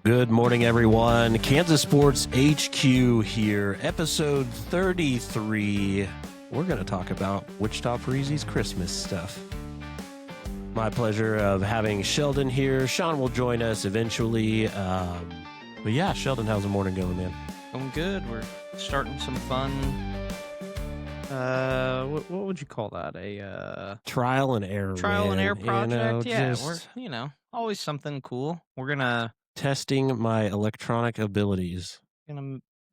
Good morning, everyone. Kansas Sports HQ here, episode 33. We're going to talk about Wichita Parisi's Christmas stuff. My pleasure of having Sheldon here. Sean will join us eventually. But yeah, Sheldon, how's the morning going, man? Going good. We're starting some fun. What would you call that? A Trial and error. trial and error project. Just we're always something cool. We're gonna testing my electronic abilities.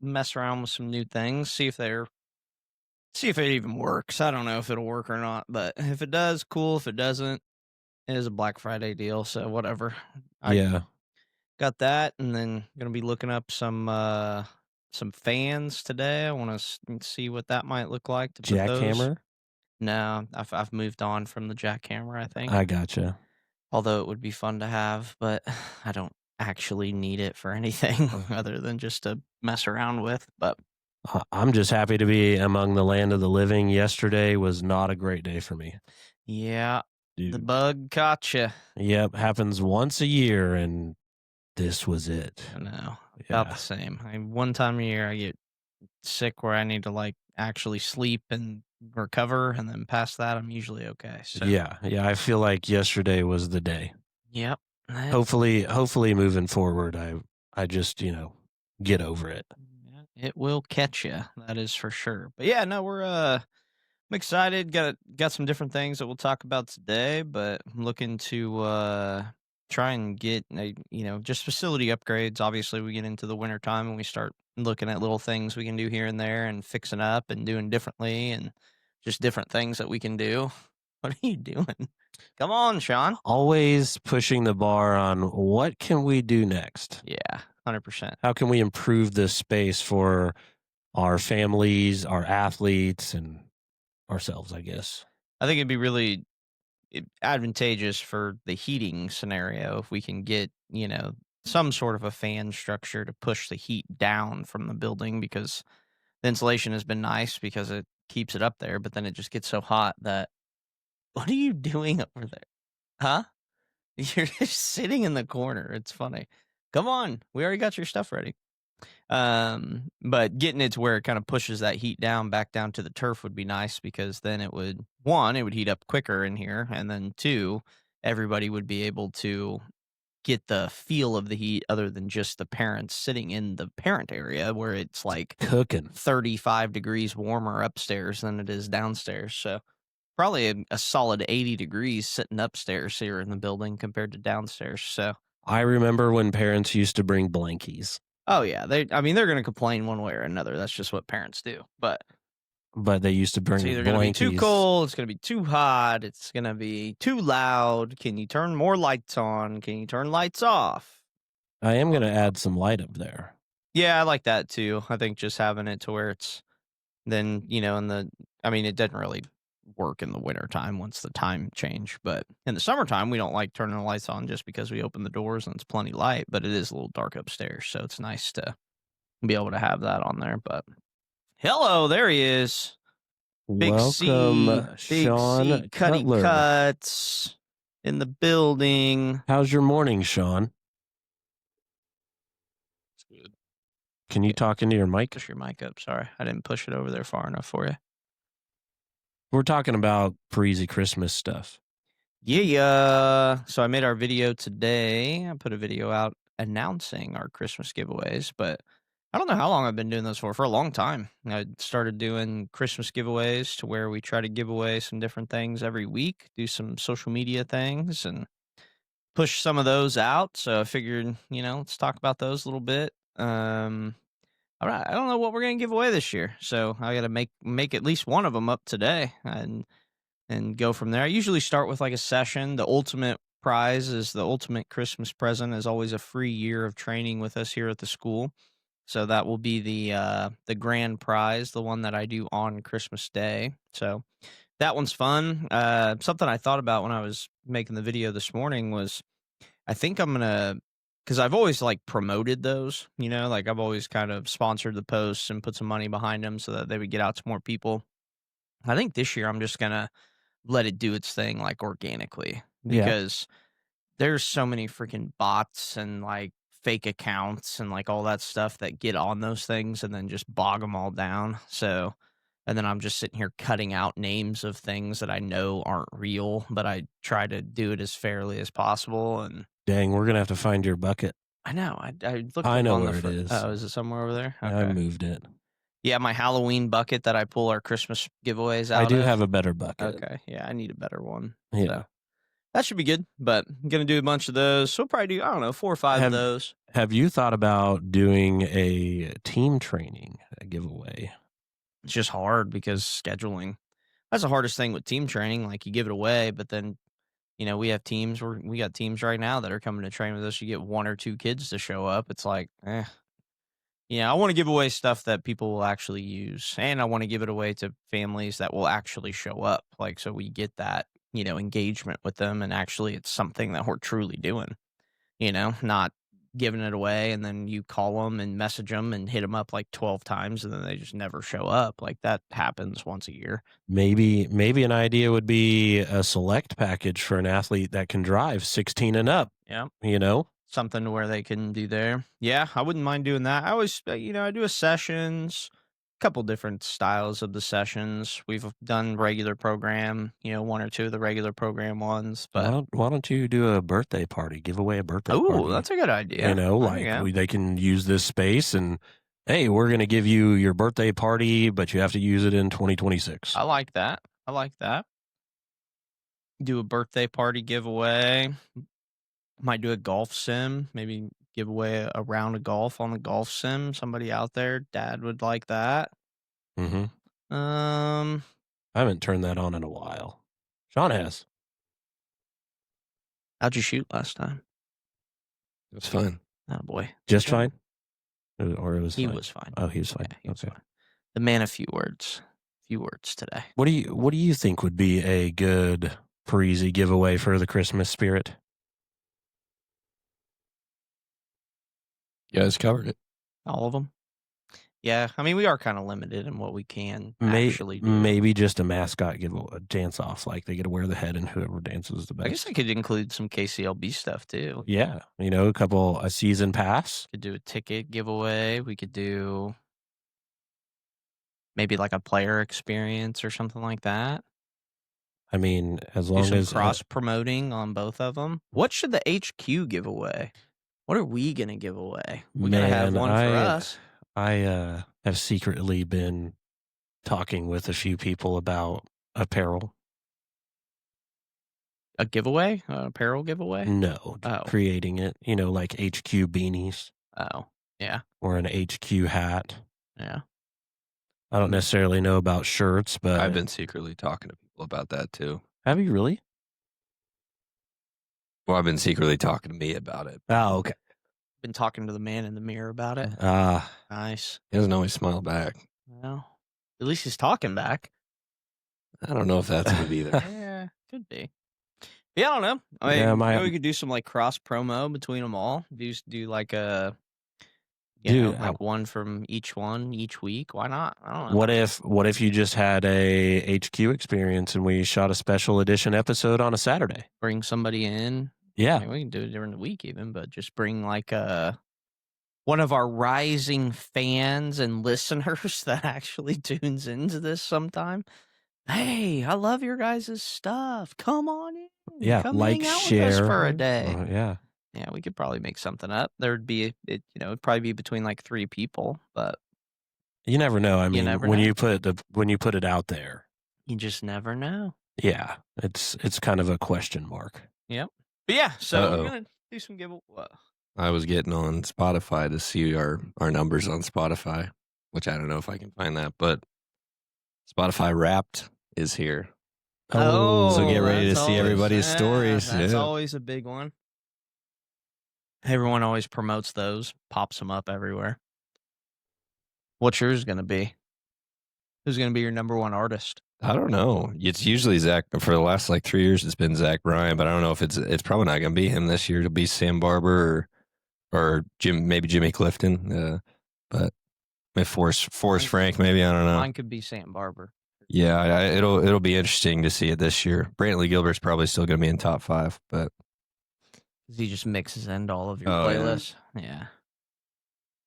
mess around with some new things. See if it even works. I don't know if it'll work or not, but if it does, cool. If it doesn't, it is a Black Friday deal, so whatever. Yeah. Got that, and then gonna be looking up some fans today. I want to see what that might look like to put those. Jackhammer? No, I've moved on from the jackhammer, I think. I gotcha. Although it would be fun to have, but I don't actually need it for anything other than just to mess around with. But I'm just happy to be among the land of the living. Yesterday was not a great day for me. yeah, Dude. the bug caught you. Yep, happens once a year, and this was it. I know, about Yeah. the same. One time a year I get sick where I need to like actually sleep and recover, and then past that I'm usually okay. So Yeah, I feel like yesterday was the day. yep. Hopefully moving forward, I just, get over it. Yeah, it will catch you. That is for sure. But yeah, no, I'm excited. Got some different things that we'll talk about today, but I'm looking to try and get just facility upgrades. Obviously, we get into the winter time and we start looking at little things we can do here and there and fixing up and doing differently and just different things that we can do. What are you doing? Come on, Sean. Always pushing the bar on what can we do next? Yeah, 100%. How can we improve this space for our families, our athletes, and ourselves, I guess. I think it'd be really advantageous for the heating scenario if we can get, some sort of a fan structure to push the heat down from the building, because the insulation has been nice because it keeps it up there, but then it just gets so hot that what are you doing over there? Huh? You're just sitting in the corner. It's funny. Come on. We already got your stuff ready. But getting it to where it kind of pushes that heat down back down to the turf would be nice, because then it would heat up quicker in here, and then two, everybody would be able to get the feel of the heat other than just the parents sitting in the parent area where it's like Cooking 35 degrees warmer upstairs than it is downstairs. So probably a solid 80 degrees sitting upstairs here in the building compared to downstairs. So I remember when parents used to bring blankies. oh yeah, they're going to complain one way or another. That's just what parents do. But they used to bring it's either blankies. going to be too cold, it's going to be too hot, it's going to be too loud. Can you turn more lights on? Can you turn lights off? I am going to add some light up there. Yeah, I like that too. I think just having it to where it's then, it doesn't really work in the wintertime once the time change, but in the summertime we don't like turning the lights on just because we open the doors and it's plenty light, but it is a little dark upstairs, so it's nice to be able to have that on there. But hello, there he is. Big Welcome, Sean Cutty Cutler. Cuts in the building. How's your morning, Sean? It's good. Can you talk into your mic? Push your mic up. Sorry, I didn't push it over there far enough for you. We're talking about Parisi Christmas stuff. Yeah. So I made our video today. I put a video out announcing our Christmas giveaways, but I don't know how long I've been doing those for a long time. I started doing Christmas giveaways to where we try to give away some different things every week, do some social media things and push some of those out. So I figured, let's talk about those a little bit. All right, I don't know what we're going to give away this year, so I got to make at least one of them up today and go from there. I usually start with like a session. The ultimate prize is the ultimate Christmas present is always a free year of training with us here at the school. So that will be the grand prize, the one that I do on Christmas Day. So that one's fun. Something I thought about when I was making the video this morning was I think I'm gonna, because I've always like promoted those, like I've always kind of sponsored the posts and put some money behind them so that they would get out to more people. I think this year I'm just gonna let it do its thing like organically, because there's so many freaking bots and like fake accounts and like all that stuff that get on those things and then just bog them all down. So, and then I'm just sitting here cutting out names of things that I know aren't real, but I try to do it as fairly as possible. And Dang, we're gonna have to find your bucket. I know I looked I up know on where the it is. Oh, is it somewhere over there? I Okay. moved it. Yeah, my Halloween bucket that I pull our Christmas giveaways out I do of. have a better bucket. Okay, yeah, I need a better one. Yeah. So that should be good. But I'm gonna do a bunch of those. So we'll probably do, I don't know, 4 or 5 of those. Have you thought about doing a team training giveaway? It's just hard because scheduling. That's the hardest thing with team training. Like you give it away, but then we have teams where we got teams right now that are coming to train with us. You get 1 or 2 kids to show up. It's like, I want to give away stuff that people will actually use, and I want to give it away to families that will actually show up. Like, so we get that, engagement with them, and actually it's something that we're truly doing, not giving it away. And then you call them and message them and hit them up like 12 times, and then they just never show up. Like that happens once a year. Maybe an idea would be a select package for an athlete that can drive 16 and up. Yeah. Something to where they can do there. Yeah, I wouldn't mind doing that. I always, I do a sessions, a couple different styles of the sessions. We've done regular program, 1 or 2 of the regular program ones. But why don't you do a birthday party? Give away a birthday party. Oh, that's a good idea. They can use this space and, hey, we're going to give you your birthday party, but you have to use it in 2026. I like that. Do a birthday party giveaway. Might do a golf sim, maybe give away a round of golf on the golf sim. Somebody out there, Dad would like that. Mm-hmm. I haven't turned that on in a while. Sean has. How'd you shoot last time? It was fine. Oh boy. Just fine? Or it was He fine? was fine. Oh, he was fine. Yeah, he was Okay. fine. The man of few words. Few words today. What do you think would be a good Parisi giveaway for the Christmas spirit? You guys covered it. All of them? Yeah, I mean, we are kind of limited in what we can actually do. Maybe just a mascot dance off, like they get to wear the head and whoever dances the best. I guess I could include some KCLB stuff too. Yeah, a season pass. Could do a ticket giveaway. We could do maybe like a player experience or something like that. I mean, as long as cross promoting on both of them. What should the HQ give away? What are we gonna give away? We gotta have one for us. I have secretly been talking with a few people about apparel. A giveaway? An apparel giveaway? No, creating it. Like HQ beanies. Oh, yeah. Or an HQ hat. Yeah. I don't necessarily know about shirts, but I've been secretly talking to people about that too. Have you really? Well, I've been secretly talking to me about it. Oh, okay. Been talking to the man in the mirror about it. Nice. He doesn't always smile back. Well, at least he's talking back. I don't know if that's good either. Yeah, could be. Yeah, I don't know. I mean, we could do some like cross promo between them all. Do like a like one from each week. Why not? I don't know. What if you just had a HQ experience and we shot a special edition episode on a Saturday? Bring somebody in. Yeah. I mean, we can do it during the week even, but just bring like one of our rising fans and listeners that actually tunes into this sometime. Hey, I love your guys' stuff. Come on in. Yeah, come like, hang out share with us for a day. Yeah. Yeah, we could probably make something up. There'd be it'd probably be between like 3 people, but you never know. I mean, when know. you put it out there, you just never know. Yeah, it's kind of a question mark. Yep. But yeah, so we're gonna do some giveaway. I was getting on Spotify to see our numbers on Spotify, which I don't know if I can find that, but Spotify Wrapped is here. Oh, so get ready to see everybody's stories. That's always a big one. Everyone always promotes those, pops them up everywhere. What's yours going to be? Who's going to be your number one artist? I don't know. It's usually Zach. For the last like 3 years, it's been Zach Bryan, but I don't know if it's probably not going to be him this year. It'll be Sam Barber or maybe Jimmy Clifton. But Forrest Frank, maybe, I don't know. Mine could be Sam Barber. Yeah, it'll be interesting to see it this year. Brantley Gilbert's probably still going to be in top 5, but He just mixes into all of your Oh, yeah. playlists. Yeah.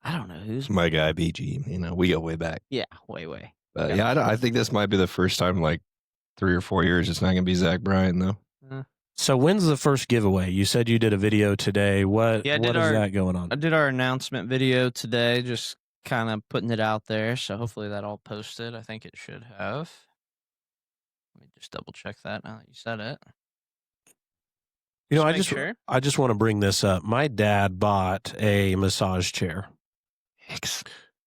I don't know who's. My guy BG, we go way back. Yeah, way. But Yeah. yeah, I think this might be the first time in like 3 or 4 years it's not going to be Zach Bryan though. So when's the first giveaway? You said you did a video today. What Yeah, is that going on? I did our announcement video today, just kind of putting it out there. So hopefully that all posted. I think it should have. Let me just double check that now that you said it. You know, Sure. I just want to bring this up. My dad bought a massage chair.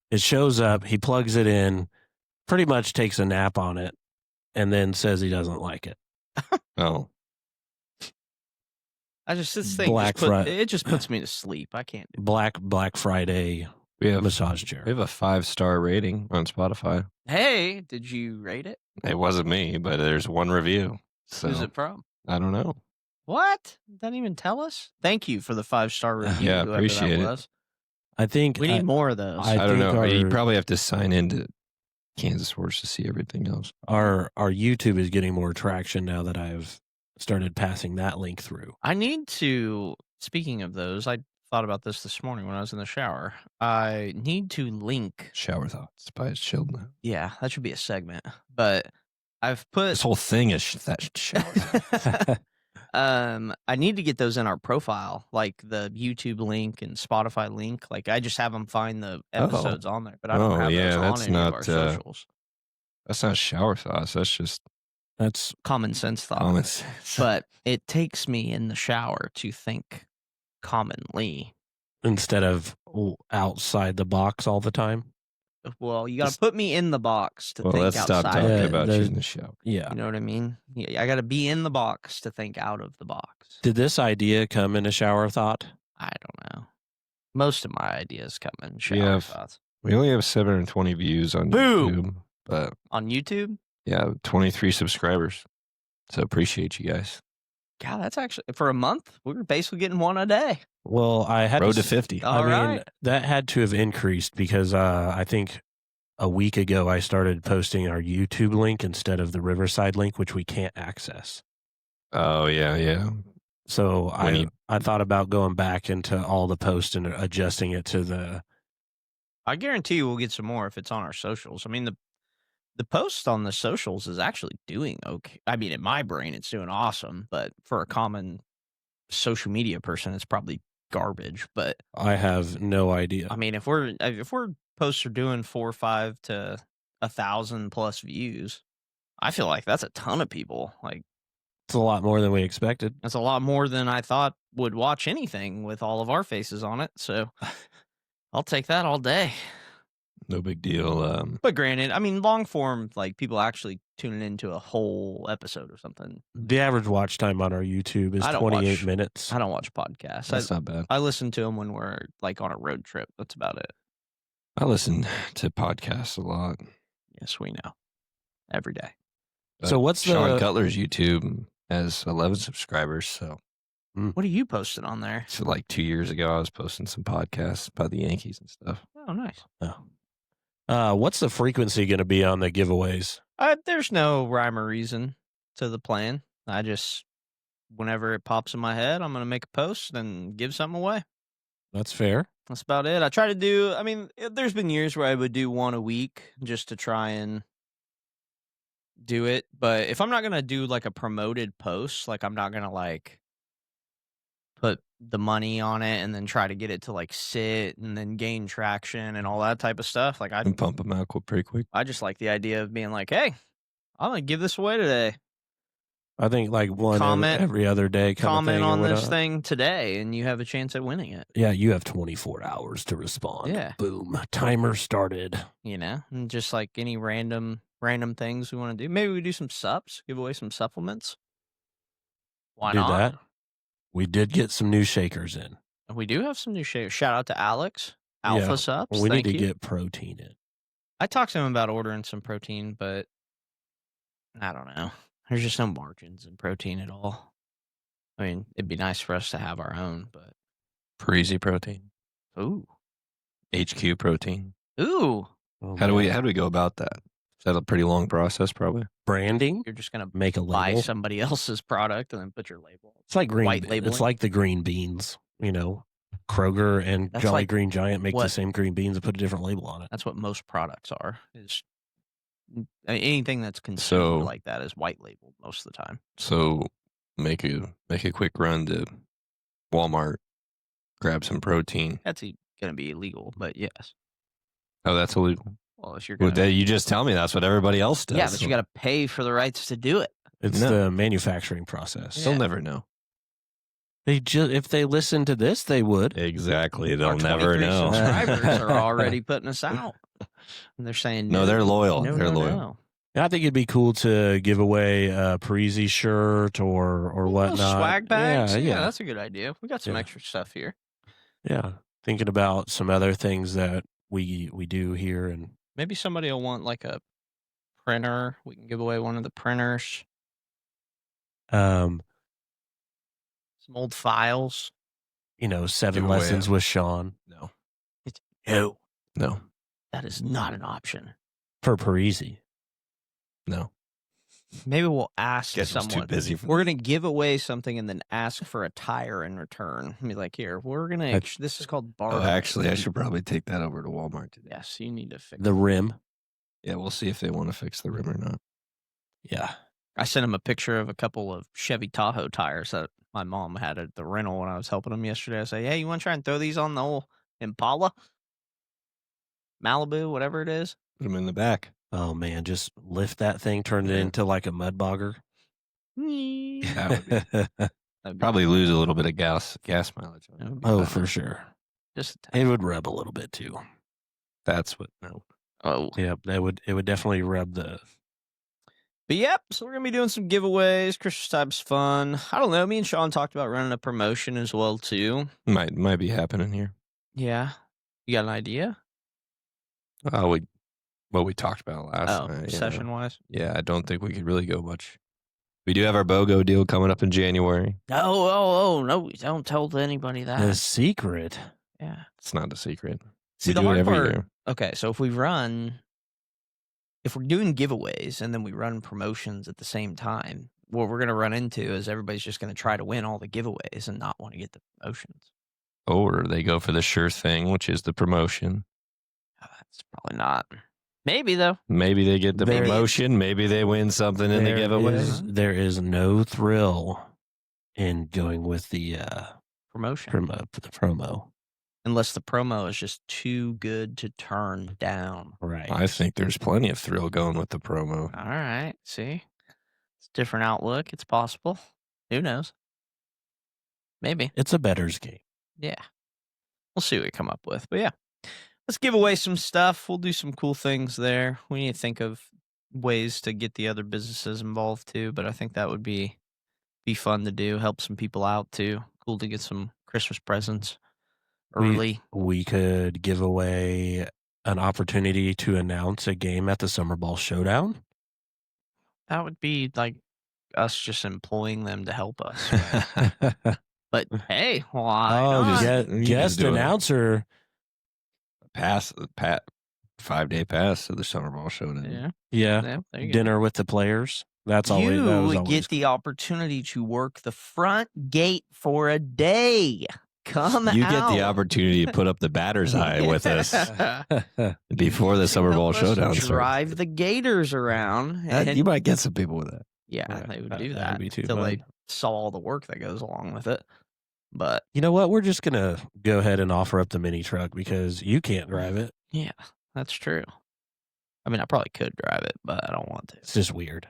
It shows up, he plugs it in, pretty much takes a nap on it, and then says he doesn't like it. Oh. This thing it just puts me to sleep. I can't do Black Friday massage chair. We have a 5-star rating on Spotify. Hey, did you rate it? It wasn't me, but there's one review. So Who's it from? I don't know. What? Doesn't even tell us? Thank you for the 5-star review. Yeah, whoever appreciate that it. was. I think We need more of those. I don't know. You probably have to sign into Kansas Sports to see everything else. Our YouTube is getting more traction now that I've started passing that link through. I need to, speaking of those, I thought about this morning when I was in the shower. I need to link Shower Thoughts by Children. Yeah, that should be a segment. But I've put This whole thing is that Shower Thoughts. I need to get those in our profile, like the YouTube link and Spotify link. Like I just have them find the episodes on there, but I don't have those on any of our socials. That's not Shower Thoughts. That's common sense thoughts. Common sense. But it takes me in the shower to think commonly instead of outside the box all the time. Well, you got to put me in the box to think let's outside. stop talking about you in the show. Yeah. You know what I mean? Yeah, I got to be in the box to think out of the box. Did this idea come in a shower thought? I don't know. Most of my ideas come in shower thoughts. We only have 720 views on YouTube. But on YouTube? Yeah, 23 subscribers. So appreciate you guys. God, that's actually, for a month, we were basically getting one a day. Well, I had Road to 50. I mean, that had to have increased because I think a week ago I started posting our YouTube link instead of the Riverside link, which we can't access. Oh, yeah. So I thought about going back into all the posts and adjusting it to the... I guarantee you we'll get some more if it's on our socials. I mean, the post on the socials is actually doing okay. I mean, in my brain, it's doing awesome, but for a common social media person, it's probably garbage. But I have no idea. I mean, if we're posts are doing 4 or 5 to 1,000 plus views, I feel like that's a ton of people. Like, it's a lot more than we expected. That's a lot more than I thought would watch anything with all of our faces on it. So I'll take that all day. No big deal. But granted, I mean, long form, like people actually tuning into a whole episode or something. The average watch time on our YouTube is 28 minutes. I don't watch podcasts. That's not bad. I listen to them when we're like on a road trip. That's about it. I listen to podcasts a lot. Yes, we know. Every day. But so what's Sean Cutler's YouTube has 11 subscribers. So what are you posting on there? So like 2 years ago, I was posting some podcasts about the Yankees and stuff. Oh, nice. What's the frequency going to be on the giveaways? There's no rhyme or reason to the plan. I just, whenever it pops in my head, I'm going to make a post and give something away. That's fair. That's about it. I try to do, I mean, there's been years where I would do one a week just to try and do it. But if I'm not going to do like a promoted post, like I'm not going to like put the money on it and then try to get it to like sit and then gain traction and all that type of stuff. Like and pump them out pretty quick. I just like the idea of being like, hey, I'm going to give this away today. I think like one every other day. Comment on this thing today and you have a chance at winning it. Yeah, you have 24 hours to respond. Yeah. Boom. Timer started. You know, and just like any random things we want to do. Maybe we do some sups, give away some supplements. Why not? Do that. We did get some new shakers in. We do have some new shakers. Shout out to Alex. Alpha Sups. We need to get protein in. I talked to him about ordering some protein, but I don't know. There's just no margins in protein at all. I mean, it'd be nice for us to have our own, but Parisi protein. Ooh. HQ protein. Ooh. Oh, how do we go about that? that a pretty long process? Probably. Branding, You're just gonna make a buy label. somebody else's product and then put your label. It's like green. White labeling. It's like the green beans. You know, Kroger and That's Jolly like Green Giant make the what- same green beans and put a different label on it. That's what most products are. Is anything that's consumed So- like that is white labeled most of the time. So make a quick run to Walmart, grab some protein. That's going to be illegal, but yes. Oh, that's illegal. Well, if you're Well, going to, you just tell me that's what everybody else does. yeah, but you got to pay for the rights to do it. It's No. the manufacturing process. They'll Yeah. never know. If they listen to this, they would. Exactly. Our They'll never 23 know. Subscribers are already putting us out. And they're saying No, they're loyal. No, They're no, loyal. no. I think it'd be cool to give away a Parisi shirt or Little whatnot. swag bags. Yeah, That's a good idea. We got some Yeah. extra stuff here. yeah. Thinking about some other things that we do here, and Maybe somebody will want like a printer. We can give away one of the printers. um, Some old files. 7 Give away lessons with Sean No. No, No. that is not an option. for Parisi. No. Maybe we'll ask Guess I was too someone. busy for We're gonna give away something and then ask for a tire in return. Be like, here, we're gonna. That's- This is called borrow. Oh, actually, I should probably take that over to Walmart today. Yes, you need to fix The it. rim. Yeah, we'll see if they want to fix the rim or not. Yeah. I sent him a picture of a couple of Chevy Tahoe tires that my mom had at the rental when I was helping him yesterday. I say, hey, you want to try and throw these on the old Impala, Malibu, whatever it is? Put them in the back. Oh man, just lift that thing, turn it Yeah. into like a mud bogger. That would be- That'd be- probably lose a little bit of gas mileage. that would be Oh, fun. for sure. Just a tad. It would rub a little bit too. That's what. No. Oh, Yeah, it would definitely rub the. but yep. So we're gonna be doing some giveaways. Christmas time's fun. I don't know. Me and Sean talked about running a promotion as well too. Might be happening here. Yeah, you got an idea? What we talked about last night. Session wise. Yeah, I don't think we could really go much. We do have our BOGO deal coming up in January. Oh, no! Don't tell anybody that. The secret. Yeah. It's not a secret. See, We the do it hard every part. year. Okay, so if we're doing giveaways and then we run promotions at the same time, what we're going to run into is everybody's just going to try to win all the giveaways and not want to get the promotions. Or they go for the sure thing, which is the promotion. That's probably not. Maybe though. Maybe they get the Maybe. promotion. Maybe they win something in the There giveaway. there is no thrill in going with the Promotion. promo. Unless the promo is just too good to turn down. Right. I think there's plenty of thrill going with the promo. All right. See? It's a different outlook. It's possible. Who knows? Maybe. It's a better's game. Yeah. We'll see what we come up with. But yeah, let's give away some stuff. We'll do some cool things there. We need to think of ways to get the other businesses involved too. But I think that would be fun to do. Help some people out too. Cool to get some Christmas presents early. We could give away an opportunity to announce a game at the Summer Ball Showdown. That would be like us just employing them to help us. Right? But hey, why not? Guest do it. announcer. Pass, 5-day pass to the Summer Ball Showdown. Yeah. Yeah. Yeah, there you go. Dinner with the players. That's always. You That was would always get the opportunity to work the front gate for a day. Come You out. get the opportunity to put up the batter's eye with us before the Summer Ball Help us Showdown starts. drive the Gators around. And, You might get some people with that. yeah, Yeah, they would that- do that that would be too until they fun. saw all the work that goes along with it. But You know what? We're just gonna go ahead and offer up the mini truck because you can't drive it. yeah, that's true. I mean, I probably could drive it, but I don't want to. It's just weird.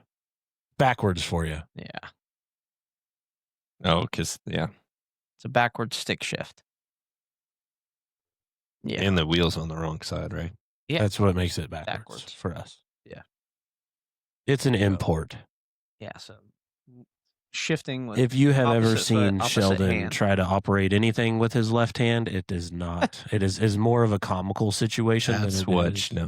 Backwards for you. Yeah, Oh, because, yeah. it's a backward stick shift. Yeah, And the wheel's on the wrong side, right? Yeah. That's what makes it backwards, Backwards. for us. Yeah. It's an There you go. import. yeah. So shifting with If you have ever opposite foot, seen opposite Sheldon hand. try to operate anything with his left hand, it is not. It is more of a comical situation That's than it what. is. No.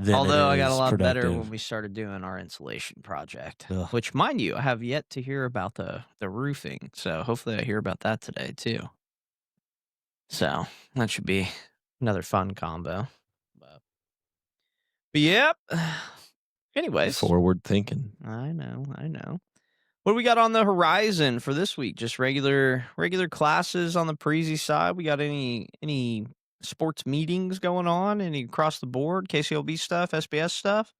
than it Although I got a is lot better productive. when we started doing our insulation project, Ugh. which, mind you, I have yet to hear about the roofing. So hopefully I hear about that today too. So that should be another fun combo. But yep, Anyways, Forward thinking. I know. What do we got on the horizon for this week? Just regular classes on the Parisi side. We got any sports meetings going on? Any across the board? KCLB stuff, SBS stuff?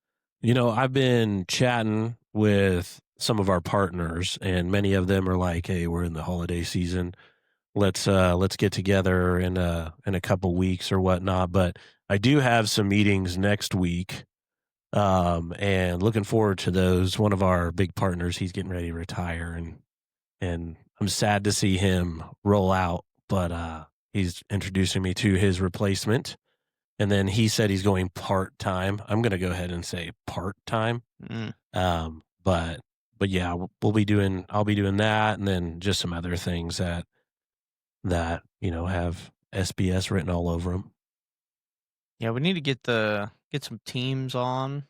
I've been chatting with some of our partners, and many of them are like, "Hey, we're in the holiday season. Let's get together in a couple weeks or whatnot." But I do have some meetings next week, and looking forward to those. One of our big partners, he's getting ready to retire, and I'm sad to see him roll out. But he's introducing me to his replacement. And then he said he's going part-time. I'm going to go ahead and say part-time. Mm. But yeah, I'll be doing that, and then just some other things that have SBS written all over them. Yeah, we need to get some teams on.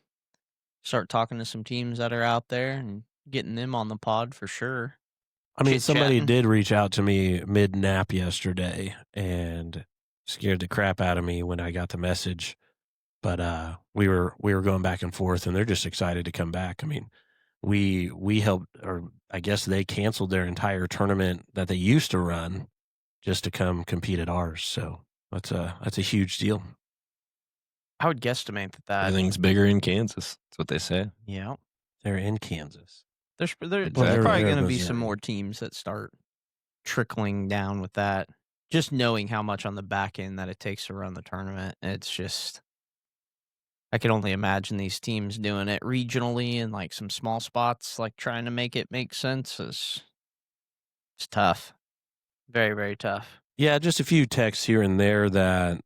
Start talking to some teams that are out there and getting them on the pod for sure. I mean, somebody Chit-chatting. did reach out to me mid-nap yesterday and scared the crap out of me when I got the message. But we were going back and forth, and they're just excited to come back. I mean, we helped, or I guess they canceled their entire tournament that they used to run just to come compete at ours. So that's a huge deal. I would guesstimate that. Everything's bigger in Kansas. That's what they say. Yeah. They're in Kansas. There's Exactly. probably They're going to be Missouri. some more teams that start trickling down with that. Just knowing how much on the back end that it takes to run the tournament, it's just I can only imagine these teams doing it regionally in like some small spots, like trying to make it make sense is it's tough. Very, very tough. Yeah, just a few texts here and there that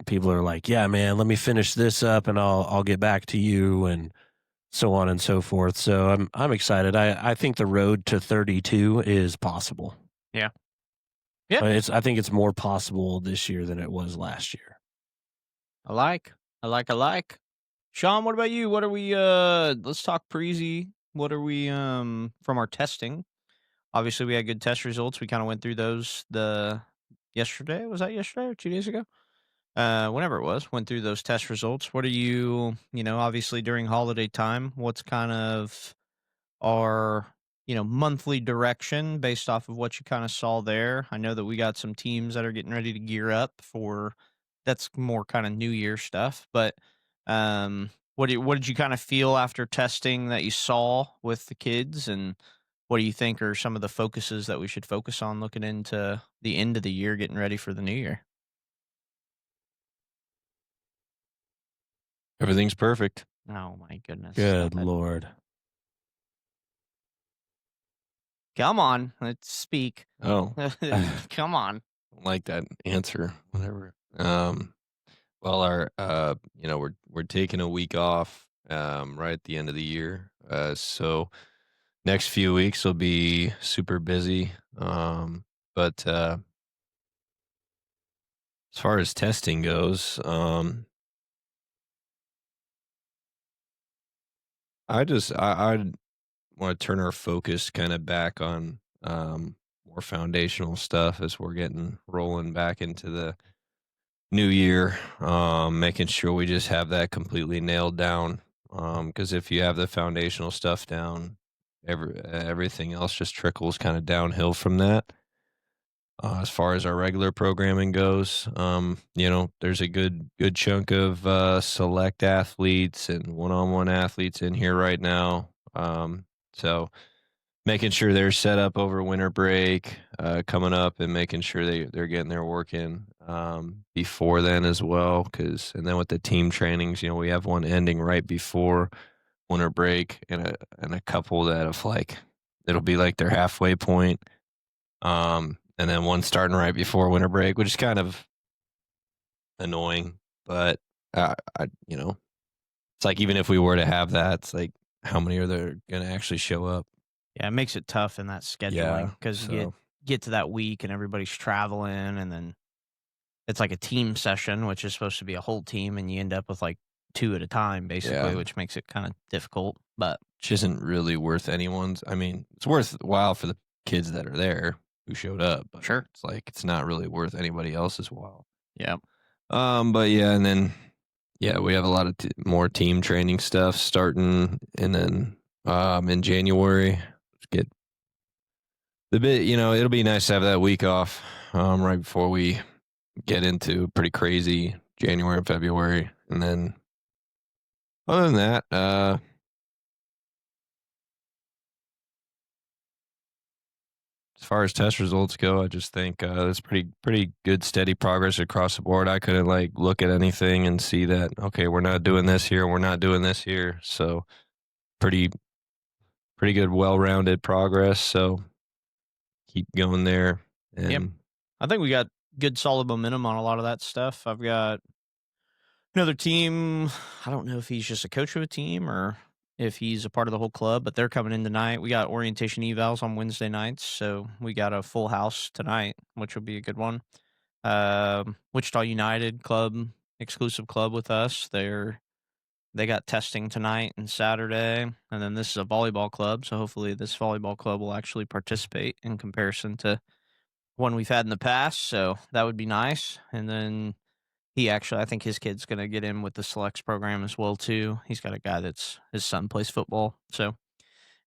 people are like, "Yeah, man, let me finish this up and I'll get back to you," and so on and so forth. So I'm excited. I think the road to 32 is possible. Yeah. Yeah. I think it's more possible this year than it was last year. I like. Sean, what about you? What are we let's talk Parisi. What are we from our testing? Obviously we had good test results. We kind of went through those yesterday. Was that yesterday or 2 days ago? Whenever it was, went through those test results. What are you obviously during holiday time, what's kind of our, monthly direction based off of what you kind of saw there? I know that we got some teams that are getting ready to gear up for that's more kind of New Year stuff, but what did you kind of feel after testing that you saw with the kids, and what do you think are some of the focuses that we should focus on looking into the end of the year, getting ready for the new year? Everything's perfect. Oh my goodness. Good Stop it. Lord. Come on, let's speak. Oh, Come on. don't like that answer. Whatever. Well, our we're taking a week off right at the end of the year. So next few weeks will be super busy. But as far as testing goes, I want to turn our focus kind of back on more foundational stuff as we're getting rolling back into the new year, making sure we just have that completely nailed down. Because if you have the foundational stuff down, everything else just trickles kind of downhill from that. As far as our regular programming goes, there's a good chunk of select athletes and one-on-one athletes in here right now. So making sure they're set up over winter break coming up, and making sure they're getting their work in before then as well. And then with the team trainings, we have one ending right before winter break, and a couple that have it'll be like their halfway point. And then one starting right before winter break, which is kind of annoying. But it's like, even if we were to have that, it's like, how many are there going to actually show up? Yeah, it makes it tough in that scheduling because you get to that week and everybody's traveling, and then it's like a team session, which is supposed to be a whole team, and you end up with like 2 at a time, basically, which makes it kind of difficult. But which isn't really worth anyone's. I mean, it's worthwhile for the kids that are there who showed up. But sure, it's not really worth anybody else's while. Yeah. But yeah, and then Yeah, we have a lot of more team training stuff starting, and then in January, get the bit. It'll be nice to have that week off right before we get into pretty crazy January and February, and then other than that, as far as test results go, I just think it's pretty good, steady progress across the board. I couldn't look at anything and see that okay, we're not doing this here, we're not doing this here. So pretty pretty good, well-rounded progress. So keep going there. Yep. And I think we got good solid momentum on a lot of that stuff. I've got another team. I don't know if he's just a coach of a team or if he's a part of the whole club, but they're coming in tonight. We got orientation evals on Wednesday nights, so we got a full house tonight, which will be a good one. Wichita United club, exclusive club with us. They got testing tonight and Saturday, and then this is a volleyball club, so hopefully this volleyball club will actually participate in comparison to one we've had in the past, so that would be nice. And then I think his kid's going to get in with the selects program as well too. He's got a guy that's his son plays football, so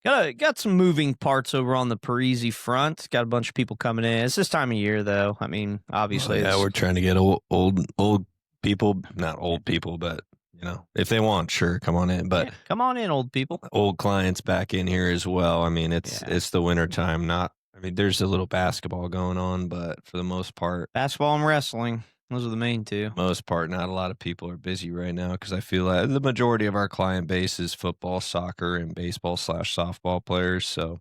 got some moving parts over on the Parisi front. Got a bunch of people coming in. It's this time of year, though. I mean, obviously, yeah, we're trying to get old people, not old people, but if they want, sure, come on in. But come on in, old people. Old clients back in here as well. I mean, it's the winter time. There's a little basketball going on, but for the most part, basketball and wrestling. Those are the main two. Most part, not a lot of people are busy right now because I feel like the majority of our client base is football, soccer, and baseball/softball players. So,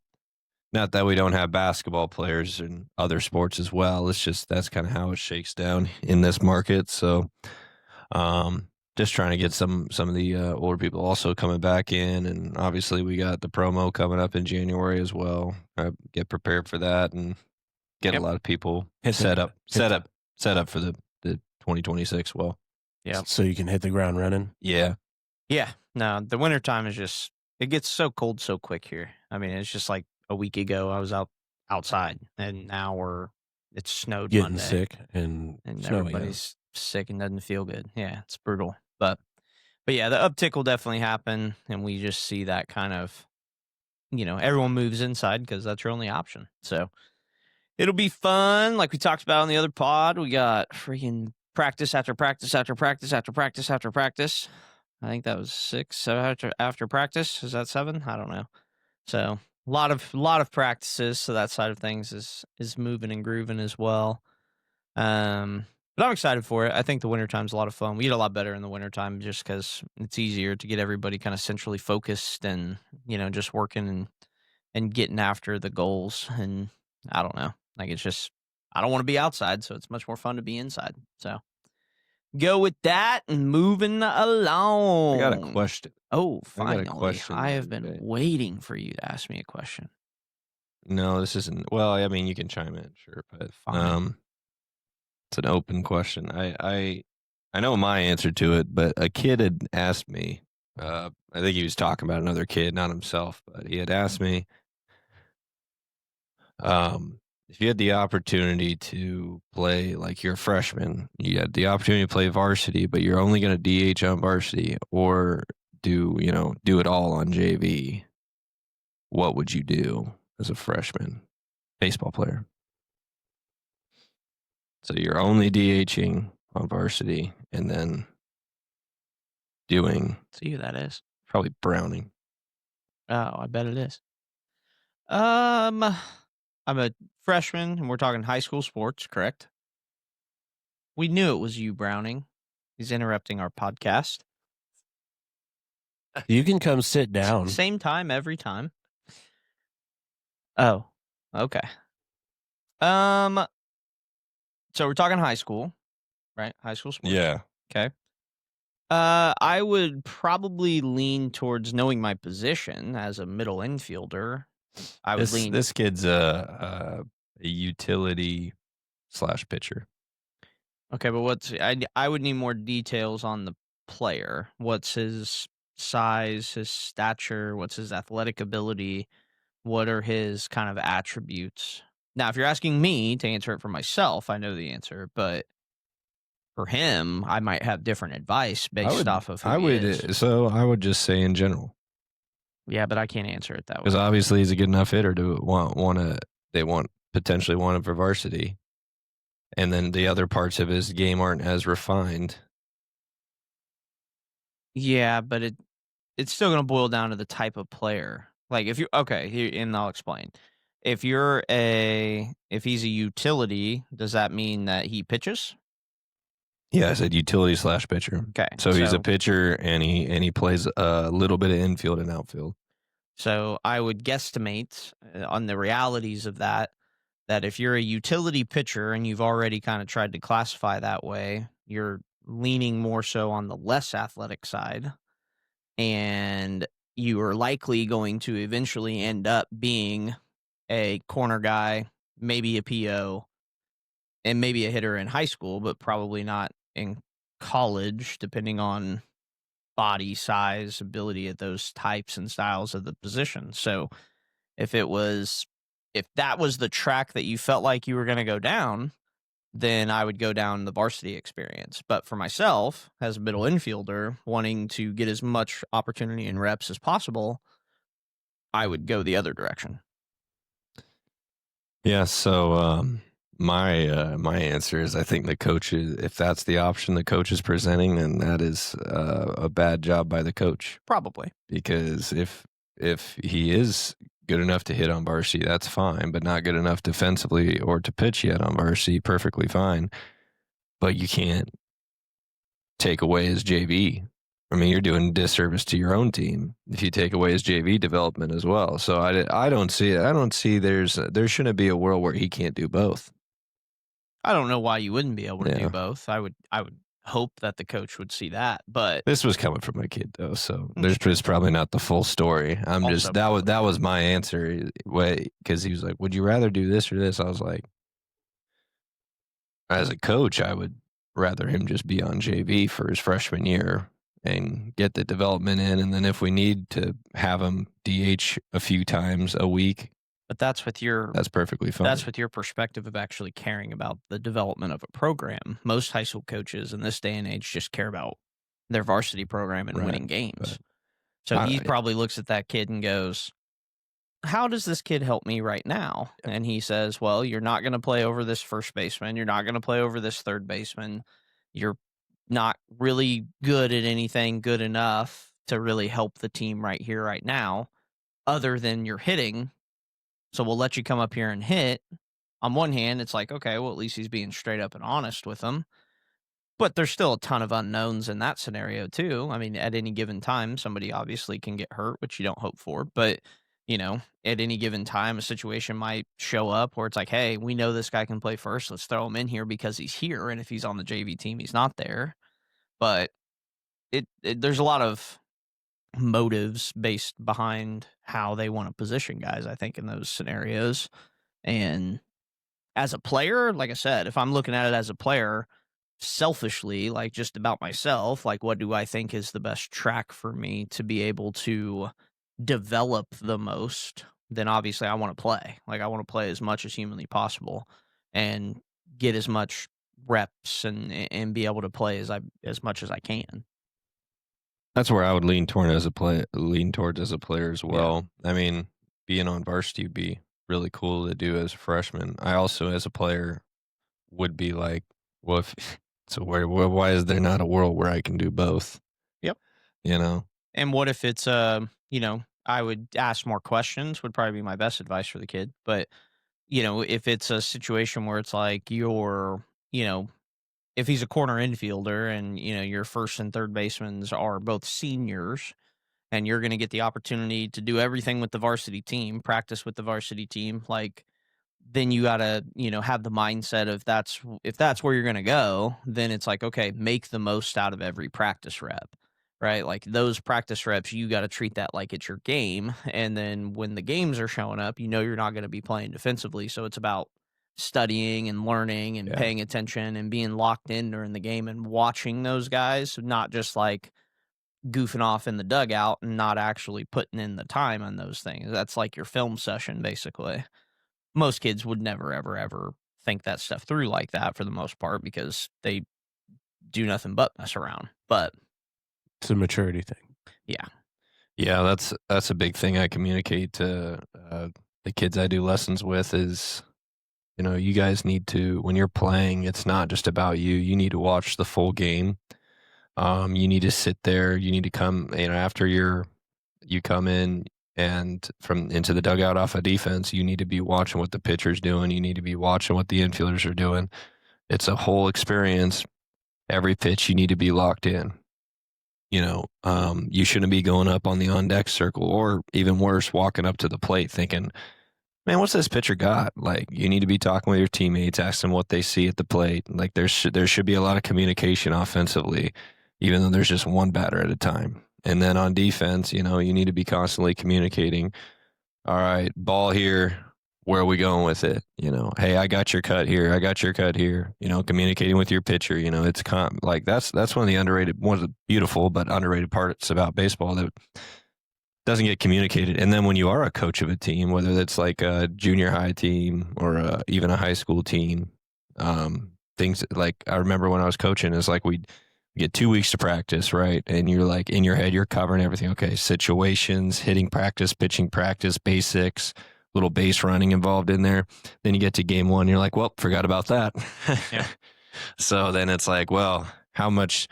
not that we don't have basketball players and other sports as well. It's just that's kind of how it shakes down in this market. So, just trying to get some of the older people also coming back in, and obviously we got the promo coming up in January as well. Get prepared for that and get a lot of people set up for the 2026 well. Yeah. So you can hit the ground running. Yeah. Yeah. No, the wintertime is just, it gets so cold so quick here. I mean, it's just like a week ago I was outside and now it's snowed getting Monday. Sick and everybody's sick and doesn't feel good. Yeah, it's brutal. But yeah, the uptick will definitely happen, and we just see that kind of, everyone moves inside because that's your only option. So it'll be fun. Like we talked about on the other pod, we got freaking practice after practice after practice after practice after practice. I think that was 6 after practice. Is that 7? I don't know. So a lot of practices. So that side of things is moving and grooving as well. But I'm excited for it. I think the wintertime's a lot of fun. We get a lot better in the wintertime just because it's easier to get everybody kind of centrally focused and, just working and getting after the goals. And I don't know. It's just, I don't want to be outside, so it's much more fun to be inside. So go with that and moving along. I got a question. Oh, finally. I have been waiting for you to ask me a question. No, this isn't. Well, I mean, you can chime in, sure, but Fine. it's an open question. I know my answer to it, but a kid had asked me. I think he was talking about another kid, not himself, but he had asked me, if you had the opportunity to play, like you're a freshman, you had the opportunity to play varsity, but you're only going to DH on varsity, or do it all on JV. What would you do as a freshman baseball player? So you're only DHing on varsity and then doing. See who that is? Probably Browning. Oh, I bet it is. I'm a freshman, and we're talking high school sports, correct? We knew it was you, Browning. He's interrupting our podcast. You can come sit down. Same time every time. Oh, okay. So we're talking high school, right? High school sports. Yeah. Okay. I would probably lean towards knowing my position as a middle infielder. I would lean. This kid's a utility / pitcher. Okay, but I would need more details on the player. What's his size, his stature, what's his athletic ability, what are his kind of attributes? Now, if you're asking me to answer it for myself, I know the answer, but For him, I might have different advice based off of who I he is. would, so I would just say in general, Yeah, but I can't answer it that because way. obviously he's a good enough hitter to potentially want him for varsity, and then the other parts of his game aren't as refined. Yeah, but it's still going to boil down to the type of player. Like if you okay, here and I'll explain. If he's a utility, does that mean that he pitches? Yeah, I said utility / pitcher. Okay. So he's a pitcher and he plays a little bit of infield and outfield. So I would guesstimate on the realities of that if you're a utility pitcher and you've already kind of tried to classify that way, you're leaning more so on the less athletic side, and you are likely going to eventually end up being a corner guy, maybe a PO, and maybe a hitter in high school, but probably not in college, depending on body size, ability at those types and styles of the position. So if that was the track that you felt like you were going to go down, then I would go down the varsity experience. But for myself, as a middle infielder, wanting to get as much opportunity and reps as possible, I would go the other direction. Yeah, so my answer is I think the coach is, if that's the option the coach is presenting, then that is a bad job by the coach. Probably. Because if he is good enough to hit on varsity, that's fine, but not good enough defensively or to pitch yet on varsity, perfectly fine. But you can't take away his JV. I mean, you're doing disservice to your own team if you take away his JV development as well. So I don't see it. I don't see there shouldn't be a world where he can't do both. I don't know why you wouldn't be able to Yeah. do both. I would hope that the coach would see that, but This was coming from my kid though, so there's probably not the full story. I'm Also just that was my answer. Because he was like, "Would you rather do this or this?" I was like, as a coach, I would rather him just be on JV for his freshman year and get the development in, and then if we need to have him DH a few times a week, but that's with your perfectly fine. That's with your perspective of actually caring about the development of a program. Most high school coaches in this day and age just care about their varsity program and Right, winning games. but So he yeah. probably looks at that kid and goes, how does this kid help me right now? And he says, well, you're not going to play over this first baseman. You're not going to play over this third baseman. You're not really good at anything good enough to really help the team right here, right now, other than your hitting. So we'll let you come up here and hit. On one hand, it's like, okay, well, at least he's being straight up and honest with them. But there's still a ton of unknowns in that scenario, too. I mean, at any given time, somebody obviously can get hurt, which you don't hope for. But, at any given time, a situation might show up where it's like, hey, we know this guy can play first. Let's throw him in here because he's here. And if he's on the JV team, he's not there. But there's a lot of motives based behind how they want to position guys, I think, in those scenarios. And as a player, like I said, if I'm looking at it as a player, selfishly, like just about myself, like what do I think is the best track for me to be able to develop the most, then obviously I want to play. Like I want to play as much as humanly possible and get as much reps and be able to play as much as I can. That's where I would lean towards as a player as well. I mean, being on varsity would be really cool to do as a freshman. I also, as a player, would be like, well, why is there not a world where I can do both? Yep. And what if it's I would ask more questions would probably be my best advice for the kid. But if it's a situation where it's like if he's a corner infielder and your first and third basemen are both seniors and you're going to get the opportunity to do everything with the varsity team, practice with the varsity team, like then you got to have the mindset of if that's where you're going to go, then it's like, okay, make the most out of every practice rep, right? Like those practice reps, you got to treat that like it's your game. And then when the games are showing up, you're not going to be playing defensively. So it's about studying and learning and paying attention and being locked in during the game and watching those guys, not just like goofing off in the dugout and not actually putting in the time on those things. That's like your film session, basically. Most kids would never, ever, ever think that stuff through like that for the most part because they do nothing but mess around. But It's a maturity thing. Yeah, that's a big thing I communicate to the kids I do lessons with is, you guys need to, when you're playing, it's not just about you. You need to watch the full game. You need to sit there. You need to come, after you come in and from into the dugout off of defense, you need to be watching what the pitcher's doing. You need to be watching what the infielders are doing. It's a whole experience. Every pitch, you need to be locked in. You shouldn't be going up on the on deck circle, or even worse, walking up to the plate thinking, man, what's this pitcher got? Like, you need to be talking with your teammates, ask them what they see at the plate. Like, there should be a lot of communication offensively, even though there's just one batter at a time. And then on defense, you need to be constantly communicating. All right, ball here. Where are we going with it? Hey, I got your cut here. I got your cut here. Communicating with your pitcher. It's like that's one of the beautiful but underrated parts about baseball that doesn't get communicated. And then when you are a coach of a team, whether that's like a junior high team or even a high school team, things like I remember when I was coaching, is like we get 2 weeks to practice, right? And you're like in your head, you're covering everything. Okay, situations, hitting practice, pitching practice, basics, little base running involved in there. Then you get to game one, you're like, well, forgot about that. Yeah. So then it's like, well, how much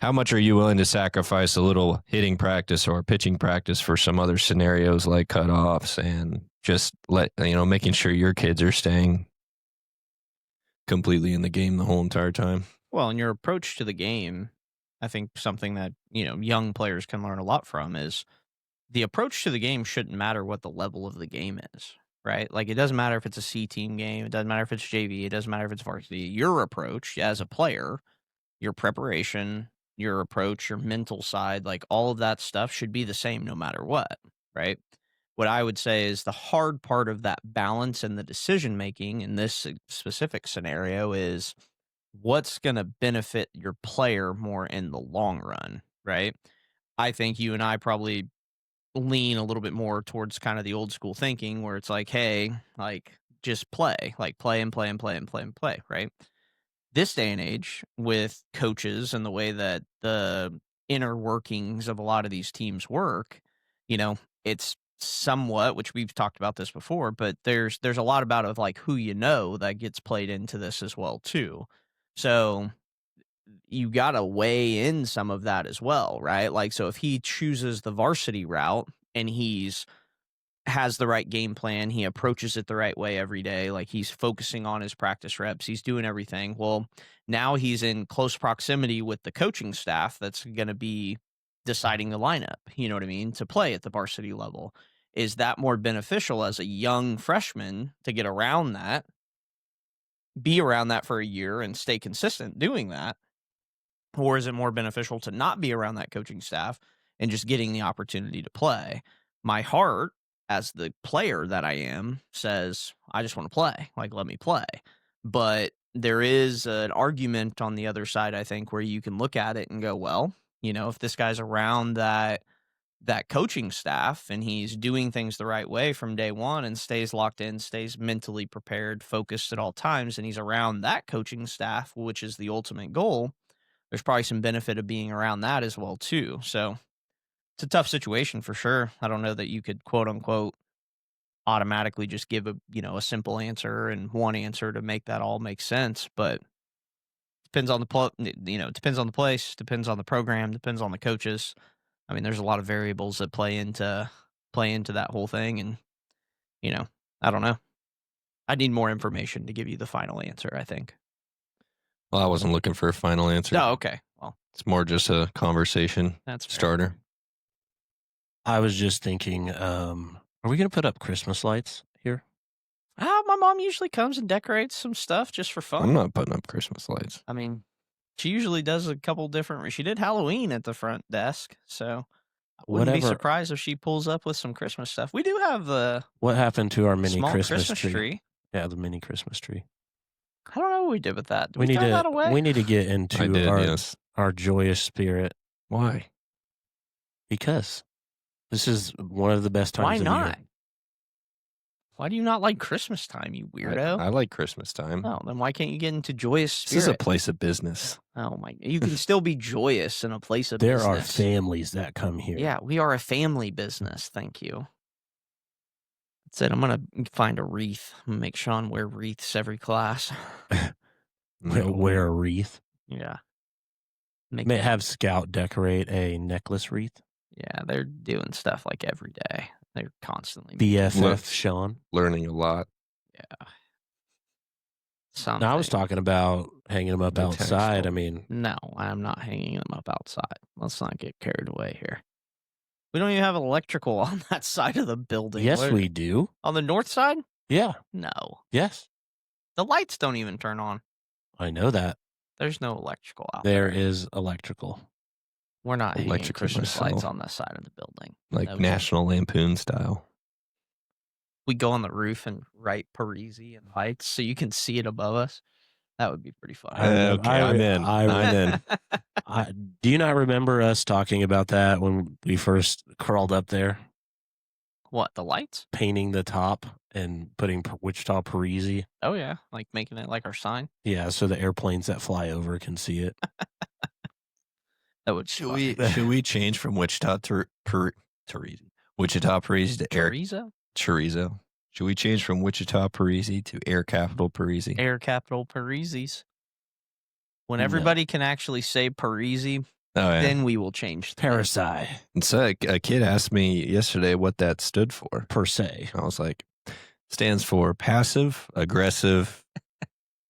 are you willing to sacrifice a little hitting practice or pitching practice for some other scenarios like cutoffs, and just making sure your kids are staying completely in the game the whole entire time. Well, and your approach to the game, I think something that, young players can learn a lot from is the approach to the game shouldn't matter what the level of the game is, right? Like, it doesn't matter if it's a C team game. It doesn't matter if it's JV. It doesn't matter if it's varsity. Your approach as a player, your preparation, your approach, your mental side, like all of that stuff should be the same no matter what, right? What I would say is the hard part of that balance and the decision making in this specific scenario is what's going to benefit your player more in the long run, right? I think you and I probably lean a little bit more towards kind of the old school thinking where it's like, hey, like just play, like play and play and play and play and play, right? This day and age with coaches and the way that the inner workings of a lot of these teams work, it's somewhat, which we've talked about this before, but there's a lot about of like who that gets played into this as well too. So you got to weigh in some of that as well, right? Like, so if he chooses the varsity route and has the right game plan, he approaches it the right way every day, like he's focusing on his practice reps, he's doing everything. Well, now he's in close proximity with the coaching staff that's going to be deciding the lineup, you know what I mean, to play at the varsity level. Is that more beneficial as a young freshman to get around that, be around that for a year and stay consistent doing that? Or is it more beneficial to not be around that coaching staff and just getting the opportunity to play? My heart, as the player that I am, says, I just want to play. Like, let me play. But there is an argument on the other side, I think, where you can look at it and go, well, if this guy's around that coaching staff and he's doing things the right way from day one and stays locked in, stays mentally prepared, focused at all times, and he's around that coaching staff, which is the ultimate goal, there's probably some benefit of being around that as well too. So it's a tough situation for sure. I don't know that you could quote unquote automatically just give a simple answer and one answer to make that all make sense, but depends on depends on the place, depends on the program, depends on the coaches. I mean, there's a lot of variables that play into that whole thing, and I don't know. I need more information to give you the final answer, I think. Well, I wasn't looking for a final answer. Oh, okay. Well, it's more just a conversation that's fair. starter. I was just thinking, are we going to put up Christmas lights here? My mom usually comes and decorates some stuff just for fun. I'm not putting up Christmas lights. I mean, she usually does a couple different. She did Halloween at the front desk, so I wouldn't be surprised if she pulls up with some Christmas stuff. We do have the what happened to our mini small Christmas tree? Yeah, the mini Christmas tree. I don't know what we did with that. Did we need throw to that away? We need to get into our joyous spirit. Why? Because this is one of the best times. Why of not? the year. Why do you not like Christmas time, you weirdo? I like Christmas time. Oh, then why can't you get into joyous This is a spirit? place of business. Oh my! You can still be joyous in a place of There are business. families that come here. Yeah, we are a family business. Thank you. That's it. I'm gonna find a wreath. I'm gonna make Sean wear wreaths every class. Wear a wreath. Yeah. May have Scout decorate a necklace wreath. Yeah, they're doing stuff like every day. They're constantly BFF Sean. Learning a lot. Yeah. No, I was talking about hanging them up outside. I mean, no, I'm not hanging them up outside. Let's not get carried away here. We don't even have electrical on that side of the building. Yes, we do. On the north side? Yeah. No. Yes. The lights don't even turn on. I know that. There's no electrical out there. There is electrical. We're not hanging Electrical Christmas lights myself. on that side of the building. Like National Lampoon style. We go on the roof and write Parisi in lights so you can see it above us. That would be pretty fun. Okay, I'm in. I'm in. Do you not remember us talking about that when we first crawled up there? What, the lights? Painting the top and putting Wichita Parisi. Oh, yeah. Like making it like our sign? Yeah, so the airplanes that fly over can see it. That would Should we change from Wichita to Wichita Parisi to Air Chorizo? Should we change from Wichita Parisi to Air Capital Parisi? Air Capital Parisis. When everybody can actually say Parisi, then we will change. Parisi. And so a kid asked me yesterday what that stood for. Per se. I was like, stands for passive, aggressive,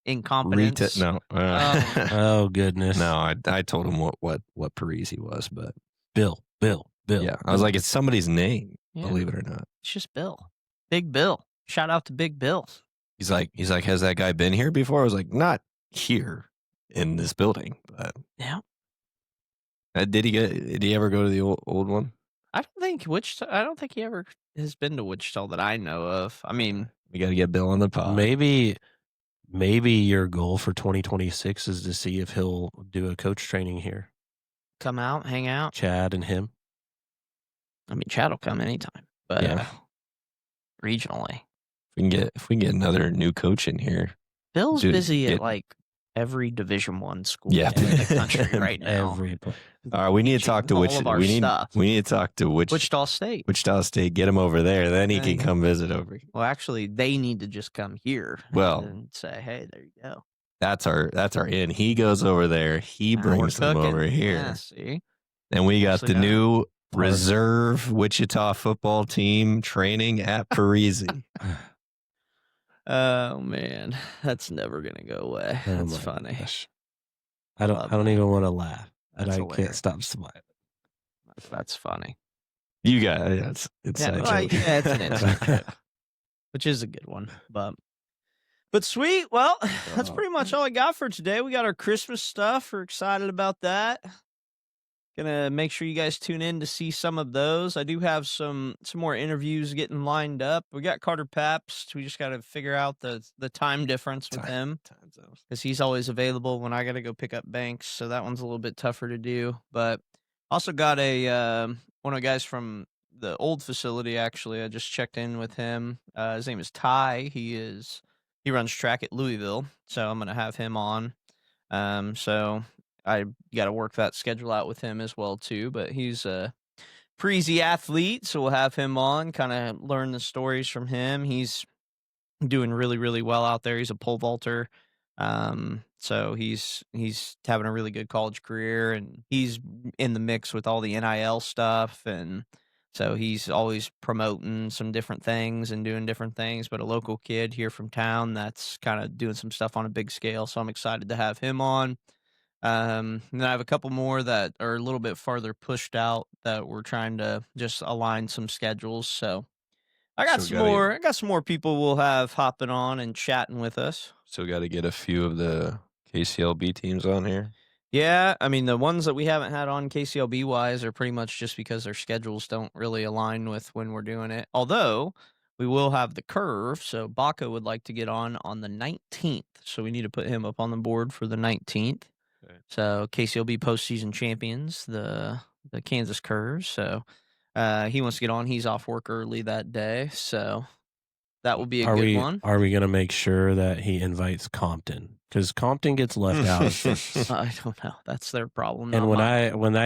incompetence. No. Oh goodness. No, I told him what Parisi was, but Bill. Yeah, I was like, it's somebody's name. Yeah. Believe it or not. It's just Bill. Big Bill. Shout out to Big Bill. He's like, has that guy been here before? I was like, not here in this building, but yeah. Did he ever go to the old one? I don't think he ever has been to Wichita that I know of. I mean, we got to get Bill on the pod. Maybe your goal for 2026 is to see if he'll do a coach training here. Come out, hang out. Chad and him. I mean, Chad will come anytime, but yeah. Regionally, if we can get another new coach in here. Bill's busy at like every Division I school in the country right now. All right, we need to talk to we need to talk to Wichita State. Wichita State, get him over there, then he can come visit over here. Well, actually, they need to just come here. And say, hey, there you go. That's our in. He goes over there. He brings them over here. Yeah, see, and we got the new reserve Wichita football team training at Parisi. Oh man, that's never gonna go away. That's funny. Gosh. I don't even want to laugh. And I can't stop smiling. That's funny. You got it. It's an inside joke, which is a good one. But sweet. Well, that's pretty much all I got for today. We got our Christmas stuff. We're excited about that. Gonna make sure you guys tune in to see some of those. I do have some more interviews getting lined up. We got Carter Pabst. We just got to figure out the time difference with him because he's always available when I got to go pick up Banks. So that one's a little bit tougher to do. But also got one of the guys from the old facility. Actually, I just checked in with him. His name is Ty. He runs track at Louisville. So I'm gonna have him on. So I got to work that schedule out with him as well, too. But he's a Parisi athlete, so we'll have him on, kind of learn the stories from him. He's doing really, really well out there. He's a pole vaulter. So he's having a really good college career, and he's in the mix with all the NIL stuff. And so he's always promoting some different things and doing different things. But a local kid here from town that's kind of doing some stuff on a big scale. So I'm excited to have him on. And then I have a couple more that are a little bit farther pushed out that we're trying to just align some schedules. So I got some more people we'll have hopping on and chatting with us. So we got to get a few of the KCLB teams on here. Yeah, I mean the ones that we haven't had on KCLB wise are pretty much just because their schedules don't really align with when we're doing it. Although we will have the Curve, so Baca would like to get on the 19th. So we need to put him up on the board for the 19th. Okay. So KCLB postseason champions, the Kansas Curves. So he wants to get on. He's off work early that day. So That would be a Are good we one. are we gonna make sure that he invites Compton? Because Compton gets left out. I don't know. That's their problem. And not when mine.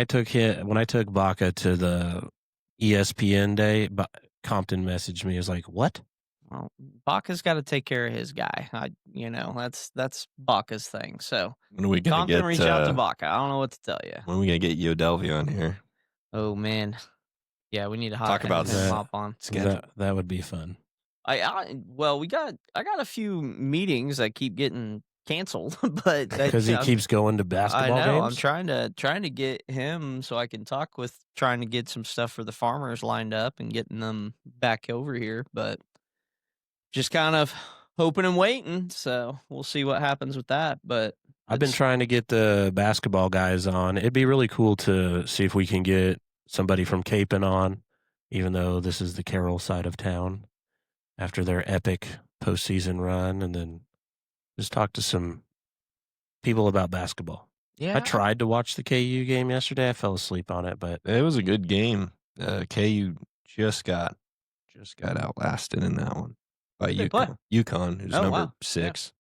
I took Baca to the ESPN day, Compton messaged me. He was like, "What?" Well, Baca's got to take care of his guy. That's Baca's thing. So When are we gonna Compton, get? reach out to Baca. I don't know what to tell you. When are we gonna get Yodelvi on here? Oh man, yeah, we need to Talk about have him that. hop on. That would be fun. I got a few meetings that keep getting canceled, but Because he keeps going to I basketball know. games. I'm trying to get him so I can talk with trying to get some stuff for the farmers lined up and getting them back over here, but just kind of hoping and waiting. So we'll see what happens with that. But I've been trying to get the basketball guys on. It'd be really cool to see if we can get somebody from Capon on, even though this is the Carroll side of town, after their epic postseason run, and then just talk to some people about basketball. yeah, I tried to watch the KU game yesterday. I fell asleep on it, but It was a good game. KU just got outlasted in that one by Who'd they play? UConn, who's Oh, number wow. 6.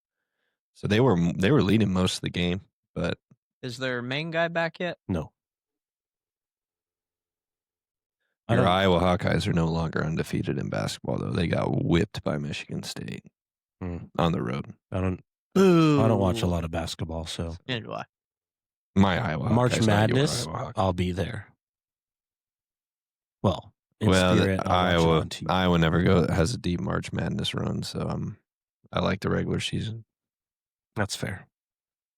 So they were leading most of the game, but Is their main guy back yet? no. your Iowa Hawkeyes are no longer undefeated in basketball, though. They got whipped by Michigan State on the road. I don't watch a lot of basketball, so Neither do I. My Iowa March Hawkeyes, not your Madness, Iowa Hawkeyes. I'll be there. Well, in Well, spirit, I'll watch it on TV. Iowa never has a deep March Madness run, so I like the regular season. That's fair.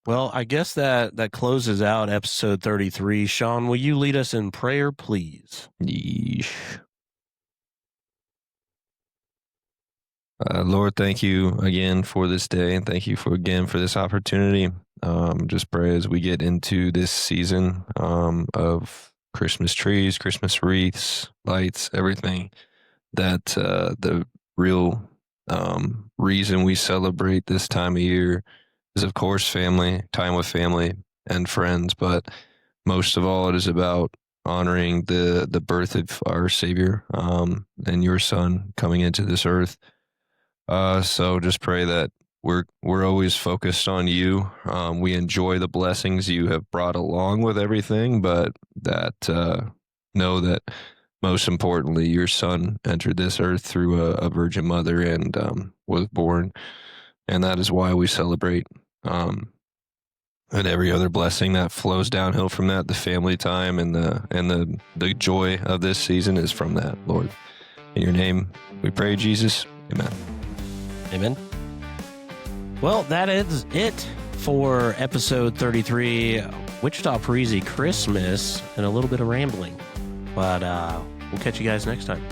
Well, I guess that closes out episode 33. Sean, will you lead us in prayer, please? Yeesh. Lord, thank you again for this day, and thank you for this opportunity. Just pray as we get into this season of Christmas trees, Christmas wreaths, lights, everything, that the real reason we celebrate this time of year is, of course, family, time with family and friends, but most of all, it is about honoring the birth of our Savior and your Son coming into this earth. So just pray that we're always focused on you. We enjoy the blessings you have brought along with everything, but that know that most importantly, your Son entered this earth through a virgin mother and was born, and that is why we celebrate. And every other blessing that flows downhill from that, the family time and the joy of this season is from that, Lord. In your name, we pray, Jesus. Amen. Amen. Well, that is it for episode 33, Wichita Parisi Christmas, and a little bit of rambling. But we'll catch you guys next time.